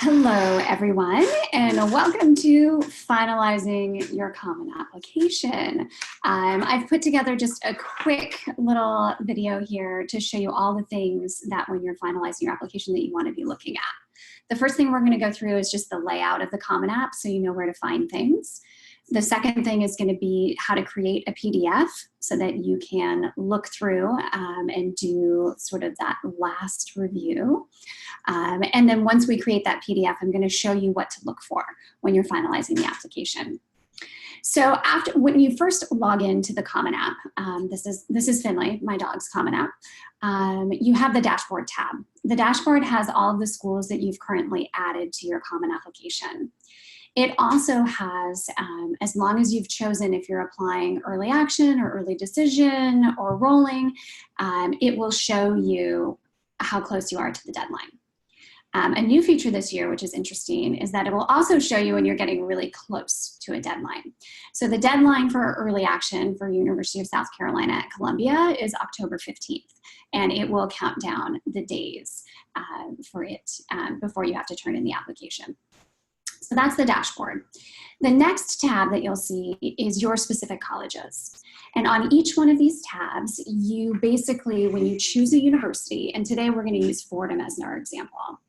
Hello, everyone, and welcome to Finalizing Your Common Application. I've put together just a quick little video here to show you all the things that when you're finalizing your application that you want to be looking at. The first thing we're going to go through is just the layout of the Common App so you know where to find things. The second thing is going to be how to create a PDF so that you can look through and do sort of that last review. And then once we create that PDF, I'm going to show you what to look for when you're finalizing the application. So when you first log into the Common App, this is Finley, my dog's Common App, you have the Dashboard tab. The dashboard has all of the schools that you've currently added to your Common Application. It also has, as long as you've chosen if you're applying early action or early decision or rolling, it will show you how close you are to the deadline. A new feature this year, which is interesting, is that it will also show you when you're getting really close to a deadline. So the deadline for early action for University of South Carolina at Columbia is October 15th, and it will count down the days for it before you have to turn in the application. So that's the dashboard. The next tab that you'll see is your specific colleges. And on each one of these tabs, you basically, when you choose a university, and today we're going to use Fordham as our example.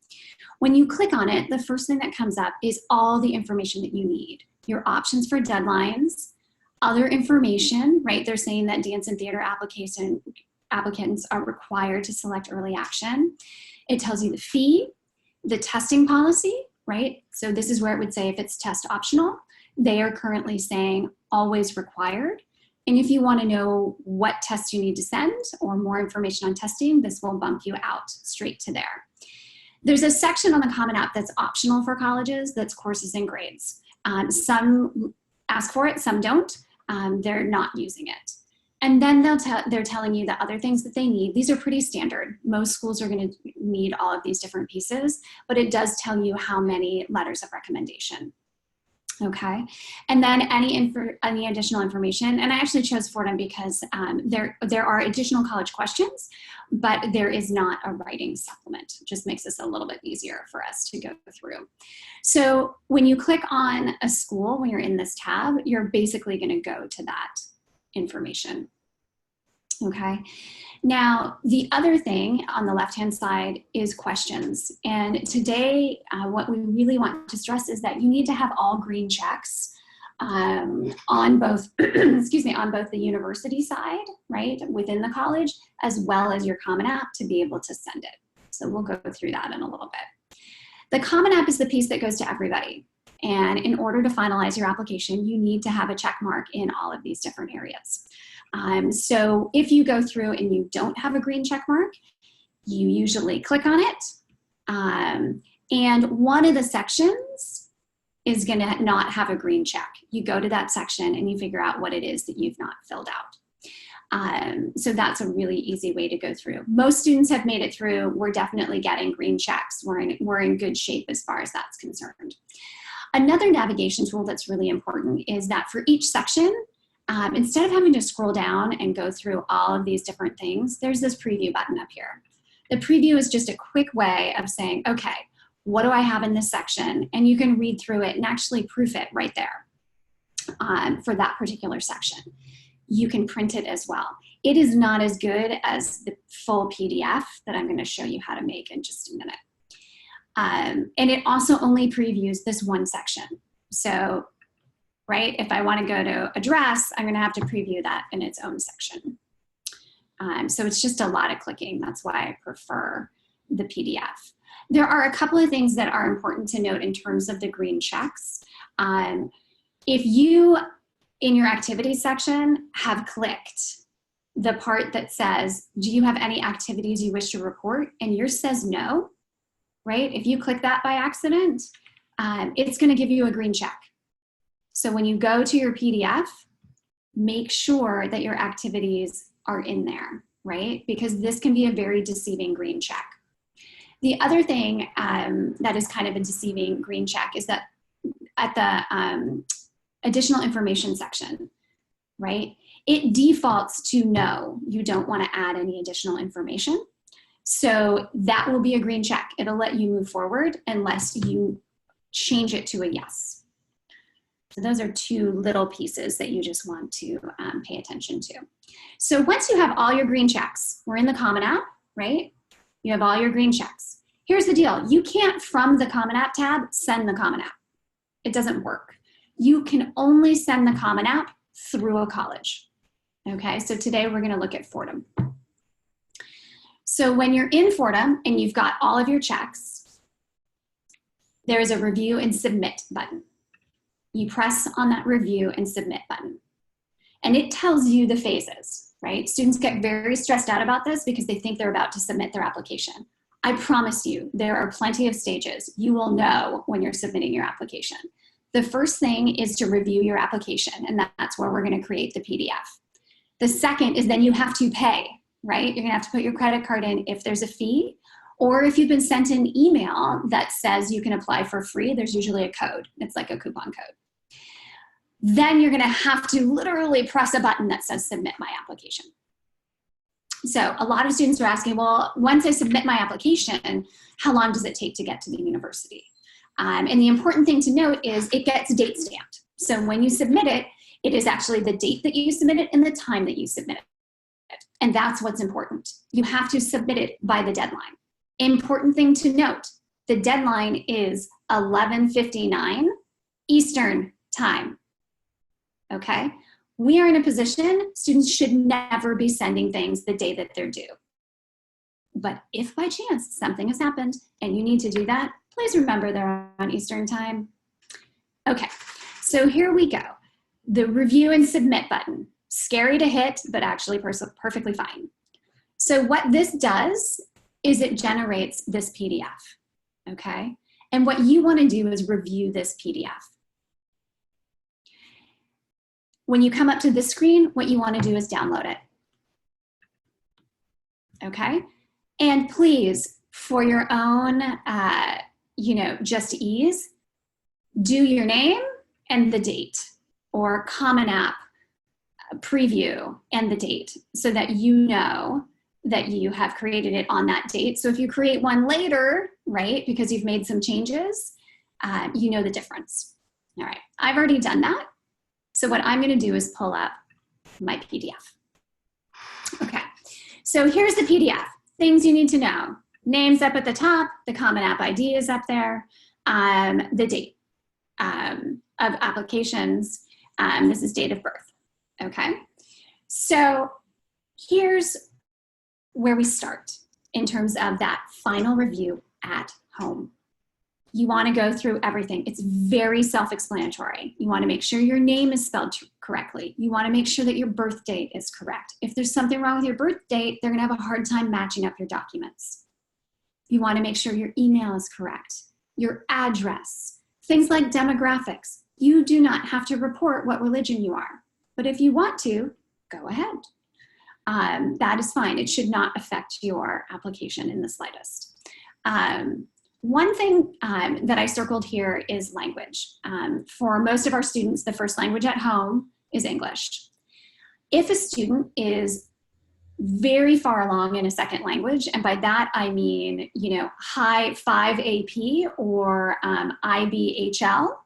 When you click on it, the first thing that comes up is all the information that you need. Your options for deadlines, other information, right? They're saying that dance and theater applicants are required to select early action. It tells you the fee, the testing policy, right? So this is where it would say if it's test optional, they are currently saying always required. And if you want to know what tests you need to send or more information on testing, this will bump you out straight to there. There's a section on the Common App that's optional for colleges, that's courses and grades. Some ask for it, some don't. They're not using it. And then they're telling you the other things that they need. These are pretty standard. Most schools are going to need all of these different pieces, but it does tell you how many letters of recommendation. Okay, and then any additional information, and I actually chose Fordham because there are additional college questions, but there is not a writing supplement. It just makes this a little bit easier for us to go through. So when you click on a school, when you're in this tab, you're basically going to go to that information. Okay, now the other thing on the left-hand side is questions. And today, what we really want to stress is that you need to have all green checks on both, excuse me, on both the university side, right, within the college, as well as your Common App to be able to send it. So we'll go through that in a little bit. The Common App is the piece that goes to everybody. And in order to finalize your application, you need to have a check mark in all of these different areas. So if you go through and you don't have a green check mark, you usually click on it. And one of the sections is going to not have a green check. You go to that section and you figure out what it is that you've not filled out. So that's a really easy way to go through. Most students have made it through. We're definitely getting green checks. We're in good shape as far as that's concerned. Another navigation tool that's really important is that for each section, instead of having to scroll down and go through all of these different things, there's this preview button up here. The preview is just a quick way of saying, okay, what do I have in this section? And you can read through it and actually proof it right there for that particular section. You can print it as well. It is not as good as the full PDF that I'm going to show you how to make in just a minute. And it also only previews this one section. So, right, if I want to go to address, I'm going to have to preview that in its own section. So it's just a lot of clicking. That's why I prefer the PDF. There are a couple of things that are important to note in terms of the green checks. If you, in your activities section, have clicked the part that says, do you have any activities you wish to report? And yours says no, right? If you click that by accident, it's going to give you a green check. So when you go to your PDF, make sure that your activities are in there, right? Because this can be a very deceiving green check. The other thing that is kind of a deceiving green check is that at the additional information section, right? It defaults to no, you don't want to add any additional information. So that will be a green check. It'll let you move forward unless you change it to a yes. So those are two little pieces that you just want to pay attention to. So once you have all your green checks, we're in the Common App, right? You have all your green checks. Here's the deal. You can't, from the Common App tab, send the Common App. It doesn't work. You can only send the Common App through a college. Okay, so today we're gonna look at Fordham. So when you're in Fordham and you've got all of your checks, there is a review and submit button. You press on that review and submit button. And it tells you the phases, right? Students get very stressed out about this because they think they're about to submit their application. I promise you, there are plenty of stages. You will know when you're submitting your application. The first thing is to review your application, and that's where we're gonna create the PDF. The second is then you have to pay, right? You're gonna have to put your credit card in if there's a fee, or if you've been sent an email that says you can apply for free, there's usually a code. It's like a coupon code. Then you're gonna have to literally press a button that says submit my application. So a lot of students are asking, well, once I submit my application, how long does it take to get to the university? And the important thing to note is it gets date stamped. So when you submit it, it is actually the date that you submit it and the time that you submit it. And that's what's important. You have to submit it by the deadline. Important thing to note, the deadline is 11:59 Eastern time, okay? We are in a position, students should never be sending things the day that they're due. But if by chance something has happened and you need to do that, please remember they're on Eastern time. Okay, so here we go. The review and submit button. Scary to hit, but actually perfectly fine. So what this does is it generates this PDF, okay? And what you wanna do is review this PDF. When you come up to this screen, what you wanna do is download it, okay? And please, for your own, just ease, do your name and the date, or Common App preview and the date, so that you know that you have created it on that date. So if you create one later, right, because you've made some changes, you know the difference. All right, I've already done that. So what I'm gonna do is pull up my PDF. Okay, so here's the PDF. Things you need to know. Name's up at the top, the Common App ID is up there, the date of applications, this is date of birth, okay? So here's where we start in terms of that final review at home. You wanna go through everything. It's very self-explanatory. You wanna make sure your name is spelled correctly. You wanna make sure that your birth date is correct. If there's something wrong with your birth date, they're gonna have a hard time matching up your documents. You wanna make sure your email is correct, your address, things like demographics. You do not have to report what religion you are, but if you want to, go ahead. That is fine. It should not affect your application in the slightest. One thing that I circled here is language. For most of our students, the first language at home is English. If a student is very far along in a second language, and by that I mean, high 5 AP or IBHL,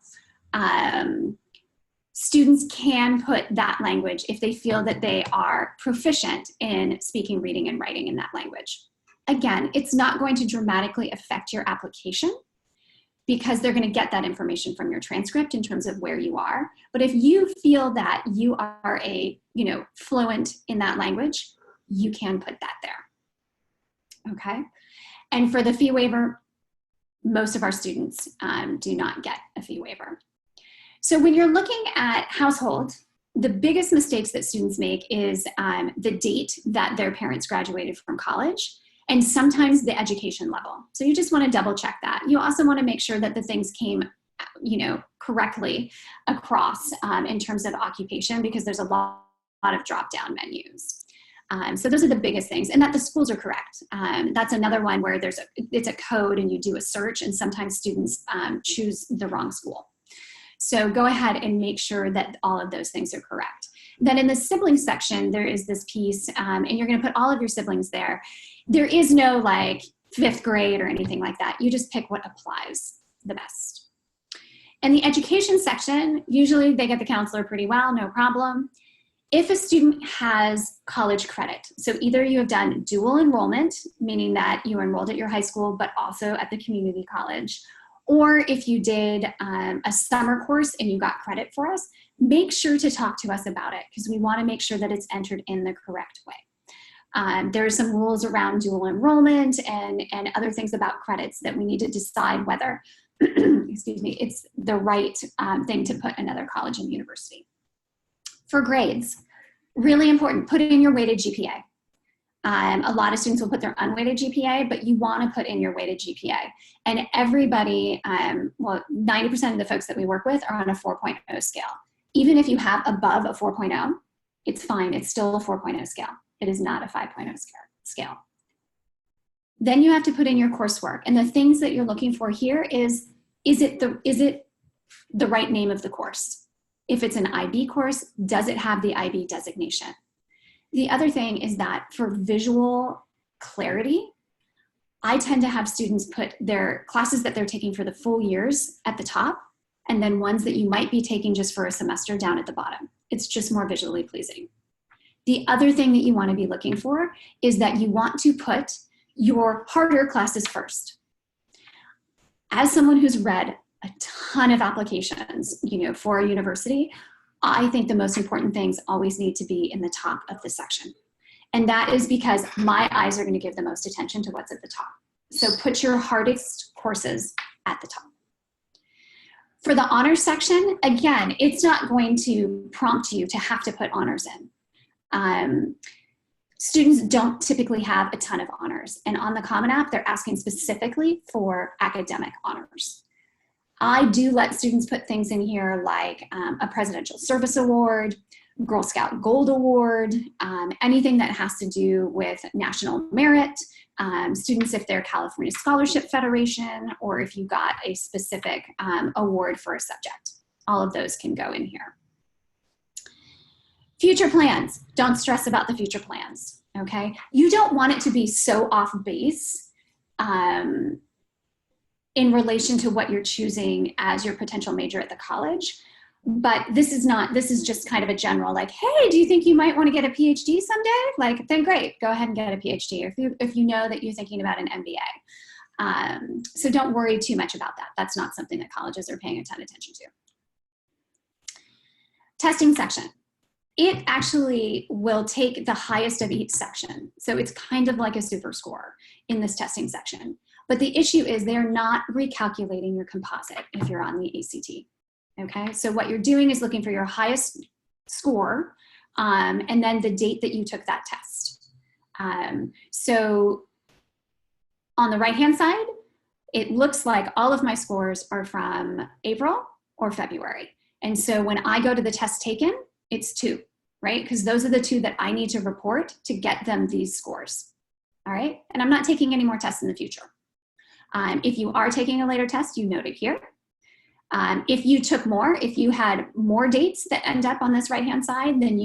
students can put that language if they feel that they are proficient in speaking, reading, and writing in that language. Again, it's not going to dramatically affect your application because they're going to get that information from your transcript in terms of where you are. But if you feel that you are fluent in that language, you can put that there, okay? And for the fee waiver, most of our students do not get a fee waiver. So when you're looking at household, the biggest mistakes that students make is the date that their parents graduated from college, and sometimes the education level. So you just want to double check that. You also want to make sure that the things came, correctly across in terms of occupation, because there's a lot of drop-down menus. So those are the biggest things, and that the schools are correct. That's another one where it's a code and you do a search, and sometimes students choose the wrong school. So go ahead and make sure that all of those things are correct. Then in the siblings section, there is this piece, and you're going to put all of your siblings there. There is no like 5th grade or anything like that. You just pick what applies the best. In the education section, usually they get the counselor pretty well, no problem. If a student has college credit, so either you have done dual enrollment, meaning that you enrolled at your high school but also at the community college, or if you did a summer course and you got credit for us, make sure to talk to us about it because we want to make sure that it's entered in the correct way. There are some rules around dual enrollment and other things about credits that we need to decide whether excuse me, it's the right thing to put another college and university. For grades, really important, put in your weighted GPA. A lot of students will put their unweighted GPA, but you want to put in your weighted GPA. And everybody, well, 90% of the folks that we work with are on a 4.0 scale. Even if you have above a 4.0, it's fine. It's still a 4.0 scale. It is not a 5.0 scale. Then you have to put in your coursework. And the things that you're looking for here is it the right name of the course? If it's an IB course, does it have the IB designation? The other thing is that for visual clarity, I tend to have students put their classes that they're taking for the full years at the top, and then ones that you might be taking just for a semester down at the bottom. It's just more visually pleasing. The other thing that you want to be looking for is that you want to put your harder classes first. As someone who's read a ton of applications, for a university, I think the most important things always need to be in the top of the section. And that is because my eyes are going to give the most attention to what's at the top. So put your hardest courses at the top. For the honors section, again, it's not going to prompt you to have to put honors in. Students don't typically have a ton of honors. And on the Common App, they're asking specifically for academic honors. I do let students put things in here like a Presidential Service Award, Girl Scout Gold Award, anything that has to do with national merit, students if they're California Scholarship Federation, or if you got a specific award for a subject. All of those can go in here. Future plans, don't stress about the future plans, okay? You don't want it to be so off base in relation to what you're choosing as your potential major at the college. But this is just kind of a general, like, hey, do you think you might want to get a PhD someday? Like, then great, go ahead and get a PhD if you know that you're thinking about an MBA. So don't worry too much about that. That's not something that colleges are paying a ton of attention to. Testing section. It actually will take the highest of each section. So it's kind of like a super score in this testing section. But the issue is they're not recalculating your composite if you're on the ACT. Okay, so what you're doing is looking for your highest score and then the date that you took that test. So on the right-hand side, it looks like all of my scores are from April or February. And so when I go to the test taken, it's 2, right? Because those are the 2 that I need to report to get them these scores, all right? And I'm not taking any more tests in the future. If you are taking a later test, you note it here. If you took more, if you had more dates that end up on this right-hand side, then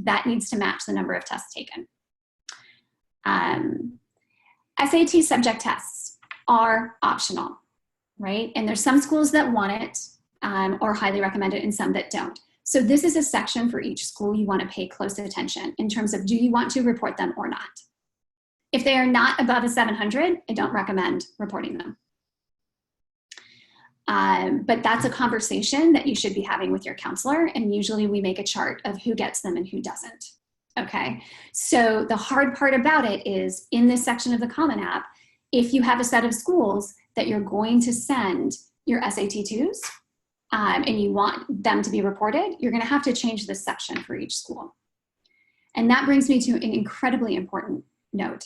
that needs to match the number of tests taken. SAT subject tests are optional, right? And there's some schools that want it or highly recommend it and some that don't. So this is a section for each school you want to pay close attention in terms of do you want to report them or not. If they are not above a 700, I don't recommend reporting them. But that's a conversation that you should be having with your counselor, and usually we make a chart of who gets them and who doesn't, okay? So the hard part about it is in this section of the Common App, if you have a set of schools that you're going to send your SAT2s and you want them to be reported, you're gonna have to change this section for each school. And that brings me to an incredibly important note.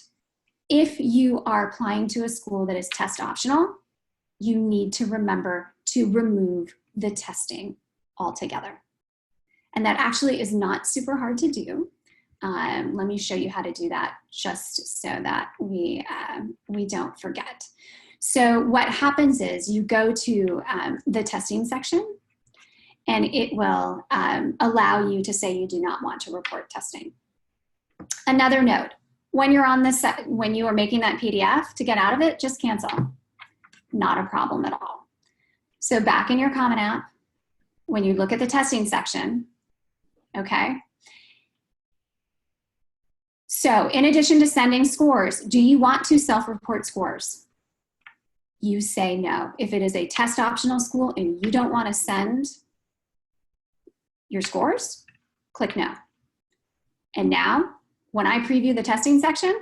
If you are applying to a school that is test optional, you need to remember to remove the testing altogether. And that actually is not super hard to do. Let me show you how to do that just so that we don't forget. So what happens is you go to the testing section and it will allow you to say you do not want to report testing. Another note, when you're on this, when you are making that PDF, to get out of it, just cancel. Not a problem at all. So back in your Common App, when you look at the testing section, okay? So in addition to sending scores, do you want to self-report scores? You say no. If it is a test optional school and you don't want to send your scores, click no. And now, when I preview the testing section,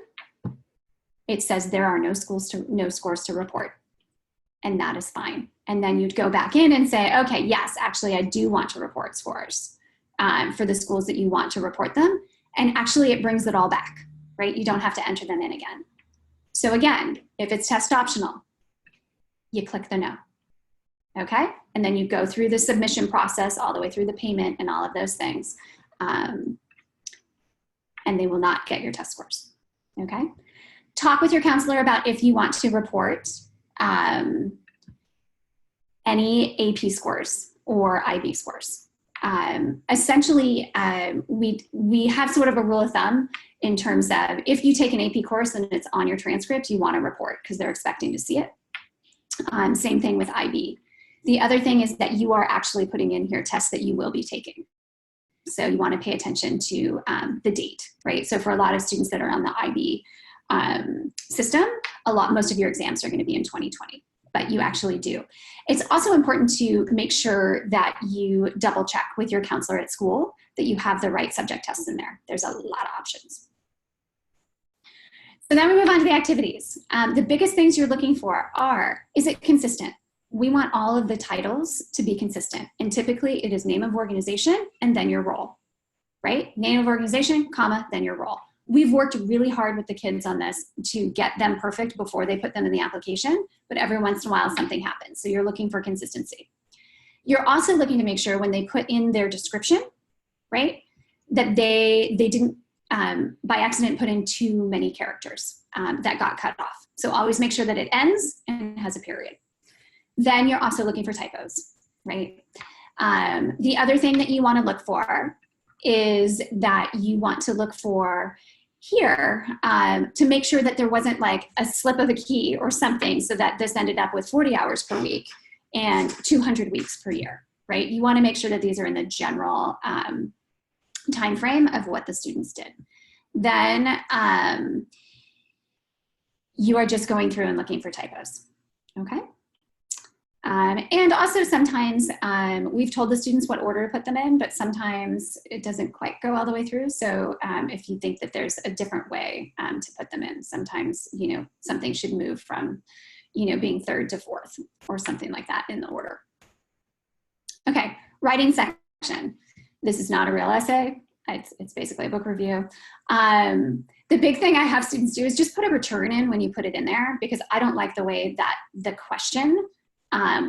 it says there are no scores to report. And that is fine. And then you'd go back in and say, okay, yes, actually I do want to report scores for the schools that you want to report them. And actually it brings it all back, right? You don't have to enter them in again. So again, if it's test optional, you click the no, okay? And then you go through the submission process all the way through the payment and all of those things. And they will not get your test scores, okay? Talk with your counselor about if you want to report any AP scores or IB scores. Essentially, we have sort of a rule of thumb in terms of if you take an AP course and it's on your transcript, you want to report because they're expecting to see it. Same thing with IB. The other thing is that you are actually putting in here tests that you will be taking. So you want to pay attention to the date, right? So for a lot of students that are on the IB system, most of your exams are going to be in 2020, but you actually do. It's also important to make sure that you double check with your counselor at school that you have the right subject tests in there. There's a lot of options. So then we move on to the activities. The biggest things you're looking for are, is it consistent? We want all of the titles to be consistent. And typically it is name of organization and then your role, right? Name of organization, comma, then your role. We've worked really hard with the kids on this to get them perfect before they put them in the application, but every once in a while something happens. So you're looking for consistency. You're also looking to make sure when they put in their description, right, that they didn't by accident put in too many characters that got cut off. So always make sure that it ends and has a period. Then you're also looking for typos, right? The other thing that you want to look for is that you want to look for here to make sure that there wasn't like a slip of a key or something so that this ended up with 40 hours per week and 200 weeks per year, right? You want to make sure that these are in the general time frame of what the students did. Then you are just going through and looking for typos, okay? And also sometimes we've told the students what order to put them in, but sometimes it doesn't quite go all the way through. So if you think that there's a different way to put them in, sometimes, you know, something should move from, you know, being third to fourth or something like that in the order. Okay, writing section. This is not a real essay. It's basically a book review. The big thing I have students do is just put a return in when you put it in there, because I don't like the way that the question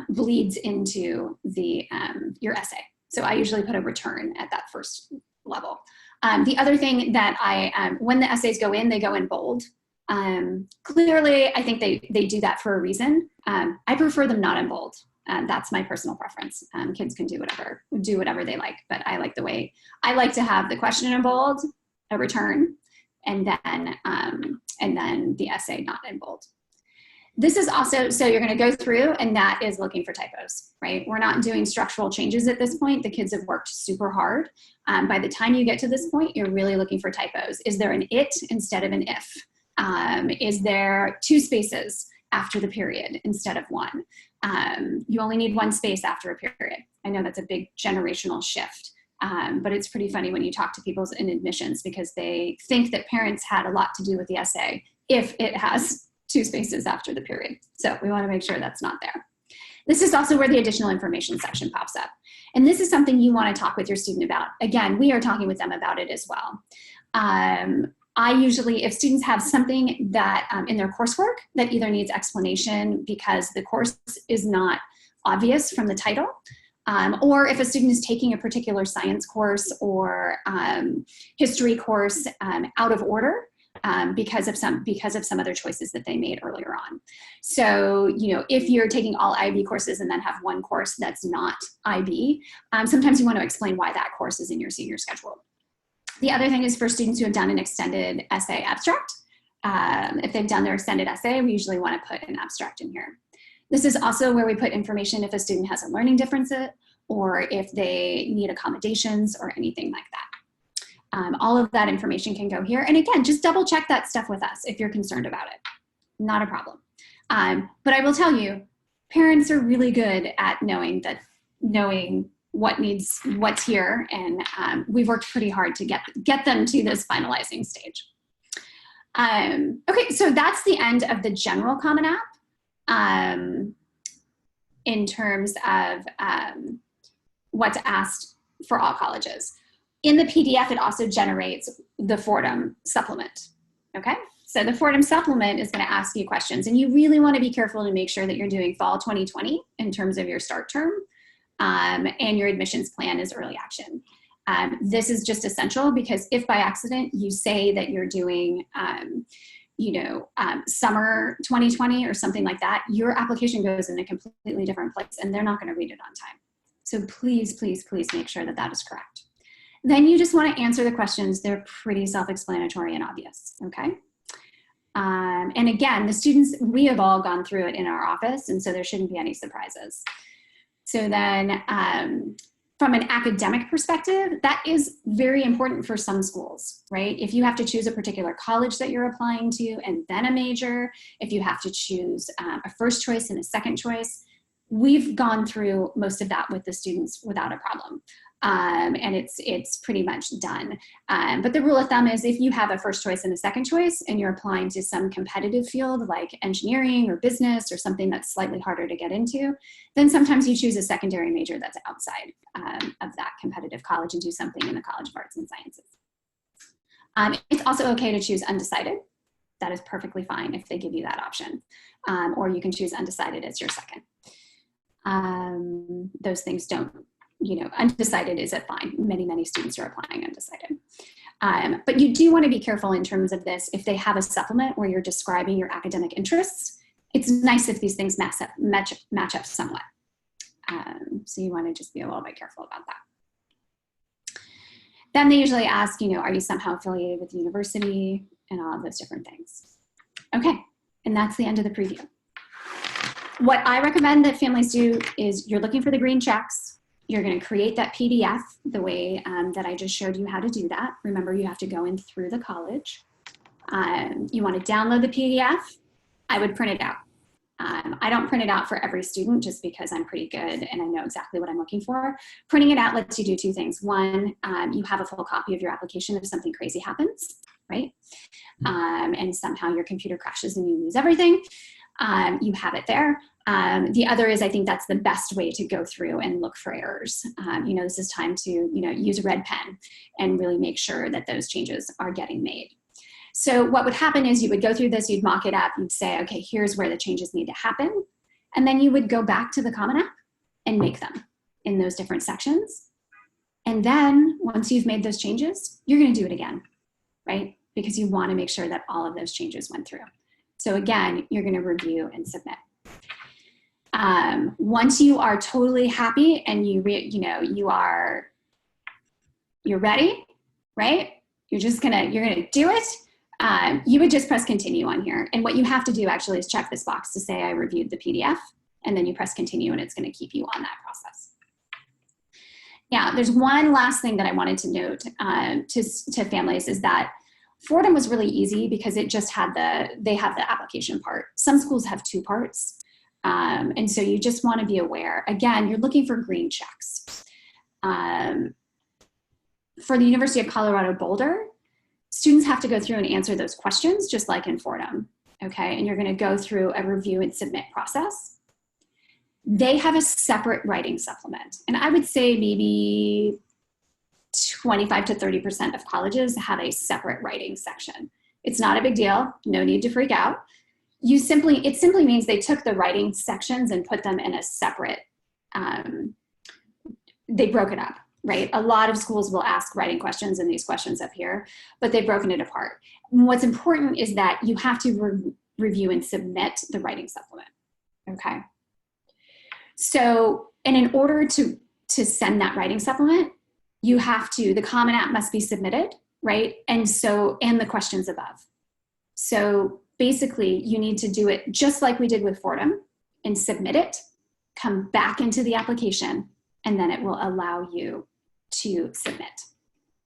bleeds into the your essay. So I usually put a return at that first level. The other thing that when the essays go in, they go in bold. Clearly, I think they do that for a reason. I prefer them not in bold. That's my personal preference. Kids can do whatever they like, but I like the way, I like to have the question in bold, a return, and then the essay not in bold. This is also, so you're going to go through, and that is looking for typos, right? We're not doing structural changes at this point. The kids have worked super hard. By the time you get to this point, you're really looking for typos. Is there an it instead of an if? Is there 2 spaces after the period instead of 1? You only need 1 space after a period. I know that's a big generational shift, but it's pretty funny when you talk to people in admissions, because they think that parents had a lot to do with the essay if it has 2 spaces after the period. So we want to make sure that's not there. This is also where the additional information section pops up. And this is something you want to talk with your student about. Again, we are talking with them about it as well. I usually, if students have something that in their coursework that either needs explanation because the course is not obvious from the title, or if a student is taking a particular science course or history course out of order, because of some other choices that they made earlier on. So, if you're taking all IB courses and then have one course that's not IB, sometimes you want to explain why that course is in your senior schedule. The other thing is for students who have done an extended essay abstract. If they've done their extended essay, we usually want to put an abstract in here. This is also where we put information if a student has a learning difference or if they need accommodations or anything like that. All of that information can go here. And again, just double check that stuff with us if you're concerned about it. Not a problem. But I will tell you, parents are really good at knowing what's here, and we've worked pretty hard to get them to this finalizing stage. Okay, so that's the end of the general Common App in terms of what's asked for all colleges. In the PDF, it also generates the Fordham supplement, okay? So the Fordham supplement is gonna ask you questions, and you really wanna be careful to make sure that you're doing fall 2020 in terms of your start term, and your admissions plan is early action. This is just essential because if by accident you say that you're doing, summer 2020 or something like that, your application goes in a completely different place and they're not gonna read it on time. So please, please, please make sure that that is correct. Then you just want to answer the questions. They're pretty self-explanatory and obvious, okay? And again, the students, we have all gone through it in our office, and so there shouldn't be any surprises. So then from an academic perspective, that is very important for some schools, right? If you have to choose a particular college that you're applying to and then a major, if you have to choose a first choice and a second choice, we've gone through most of that with the students without a problem. And it's pretty much done. But the rule of thumb is if you have a first choice and a second choice and you're applying to some competitive field like engineering or business or something that's slightly harder to get into, then sometimes you choose a secondary major that's outside of that competitive college and do something in the College of Arts and Sciences. It's also okay to choose undecided. That is perfectly fine if they give you that option. Or you can choose undecided as your second. Those things don't, undecided is a fine. Many, many students are applying undecided. But you do want to be careful in terms of this. If they have a supplement where you're describing your academic interests, it's nice if these things match up somewhat. So you want to just be a little bit careful about that. Then they usually ask, are you somehow affiliated with the university and all of those different things. Okay, and that's the end of the preview. What I recommend that families do is you're looking for the green checks. You're going to create that PDF the way that I just showed you how to do that. Remember, you have to go in through the college. You want to download the PDF. I would print it out. I don't print it out for every student just because I'm pretty good and I know exactly what I'm looking for. Printing it out lets you do two things. One, you have a full copy of your application if something crazy happens, right? And somehow your computer crashes and you lose everything. You have it there. The other is I think that's the best way to go through and look for errors. This is time to, use a red pen and really make sure that those changes are getting made. So what would happen is you would go through this, you'd mock it up, you'd say, okay, here's where the changes need to happen. And then you would go back to the Common App and make them in those different sections. And then once you've made those changes, you're going to do it again, right? Because you want to make sure that all of those changes went through. So again, you're going to review and submit. Once you are totally happy and you're ready, right? You're gonna do it. You would just press continue on here. And what you have to do actually is check this box to say I reviewed the PDF, and then you press continue and it's going to keep you on that process. Now, there's one last thing that I wanted to note to families is that Fordham was really easy because it just had they have the application part. Some schools have two parts. And so you just want to be aware. Again, you're looking for green checks. For the University of Colorado Boulder, students have to go through and answer those questions just like in Fordham, okay? And you're going to go through a review and submit process. They have a separate writing supplement. And I would say maybe 25 to 30% of colleges have a separate writing section. It's not a big deal. No need to freak out. It simply means they took the writing sections and put them in a separate, they broke it up. right? A lot of schools will ask writing questions and these questions up here, but they've broken it apart. And what's important is that you have to review and submit the writing supplement, okay? So, and in order to send that writing supplement, you have to, the Common App must be submitted, right? And the questions above. So basically you need to do it just like we did with Fordham and submit it, come back into the application, and then it will allow you to submit,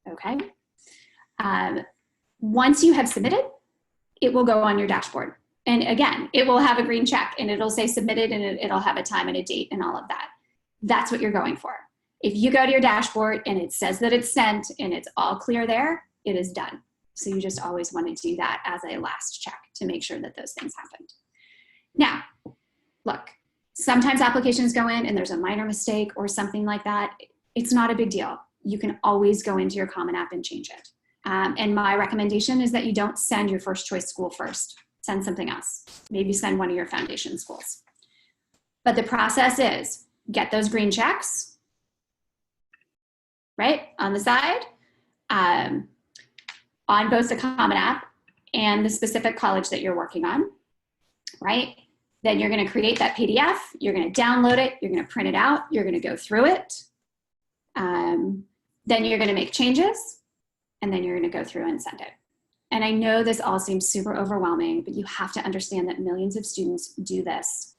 okay? Once you have submitted, it will go on your dashboard. And again, it will have a green check and it'll say submitted, and it'll have a time and a date and all of that. That's what you're going for. If you go to your dashboard and it says that it's sent and it's all clear there, it is done. So you just always want to do that as a last check to make sure that those things happened. Now, look, sometimes applications go in and there's a minor mistake or something like that. It's not a big deal. You can always go into your Common App and change it. And my recommendation is that you don't send your first choice school first. Send something else. Maybe send one of your foundation schools. But the process is get those green checks, right, on the side, on both the Common App and the specific college that you're working on, right? Then you're going to create that PDF, you're going to download it, you're going to print it out, you're going to go through it, then you're going to make changes, and then you're going to go through and send it. And I know this all seems super overwhelming, but you have to understand that millions of students do this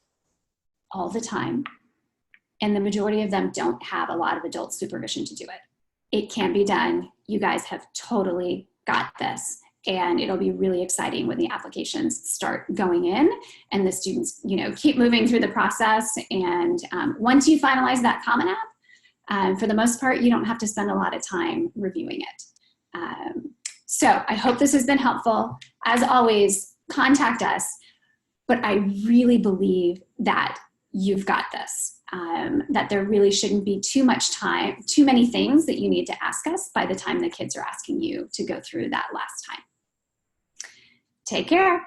all the time, and the majority of them don't have a lot of adult supervision to do it. It can be done. You guys have totally got this. And it'll be really exciting when the applications start going in and the students, keep moving through the process. And once you finalize that Common App, for the most part, you don't have to spend a lot of time reviewing it. So I hope this has been helpful. As always, contact us. But I really believe that you've got this. That there really shouldn't be too many things that you need to ask us by the time the kids are asking you to go through that last time. Take care.